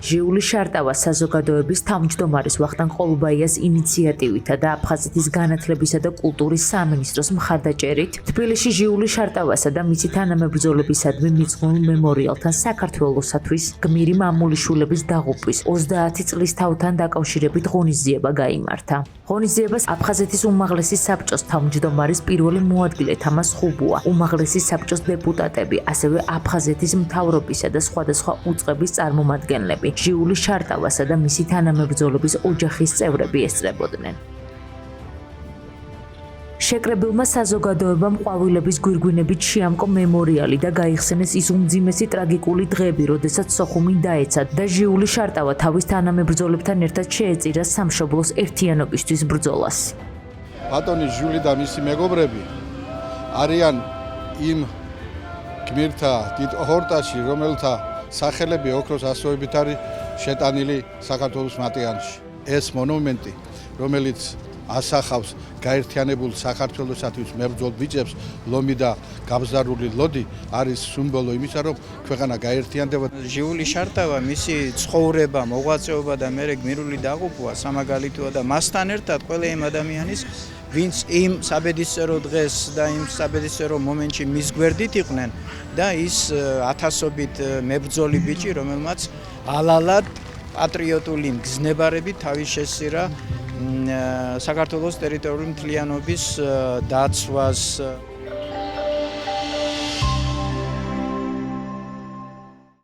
ჟიული შარტავა საზოგადოების თავმჯდომარის ვახტანგ ყოლუბაიას ინიციატივითა და აფხაზეთის განათლებისა და კულტურის სამინისტროს მხარდაჭერით თბილისში ჟიული შარტავასა და მისი თანამებრძოლებისადმი მიძღვნილ მემორიალთან საქართველოსათვის გმირი მამულიშვილების დაღუპვის 30 წლის თავთან დაკავშირებით ღონისძიება გაიმართა. ღონისძიებას აფხაზეთის უმაღლესი საბჭოს თავმჯდომარის პირველი მოადგილე თამას ხუბუა, უმაღლესი საბჭოს დეპუტატები, ასევე აფხაზეთის მთავრობისა და სხვადასხვა უწყების წარმომადგენლები, ჟიული შარტავასა და მისი თანამებრძოლების ოჯახის წევრები ესწრებოდნენ. შეკრებილმა საზოგადოებამ ყვავილების გვირგვინებით შეამკო მემორიალი და გაიხსენეს ის უმძიმესი ტრაგიკული დღეები, როდესაც სოხუმი დაეცა და ჟიული შარტავა თავის თანამებრძოლებთან ერთად შეეწირა სამშობლოს ერთიანობისთვის ბრძოლას. ბატონი ჟიული და მისი მეგობრები არიან იმ გმირთა დიდ ჰორტაში, რომელთა სახელები ოქროს ასოებით არის შეტანილი საქართველოს მატიანში. ეს მონუმენტი, რომელიც ასახავს გაერთიანებულ საქართველოსათვის მებრძოლ ბიჭებს, ლომი და გაბზარული ლოდი, არის სიმბოლო იმისა, რომ ქვეყანა გაერთიანდება. ჟიული შარტავა, მისი ცხოვრება, მოღვაწეობა და მერე გმირული დაღუპვა სამაგალითოა და მასთან ერთად ყველა იმ ადამიანის, ვინც იმ საბედისწერო დღეს და იმ საბედისწერო მომენტში მის გვერდით იყვნენ და ის ათასობით მებრძოლი ბიჭი, რომელმაც ალალად პატრიოტული მგზნებარებით თავის შესწირა საქართველოს ტერიტორიული მთლიანობის დაცვას.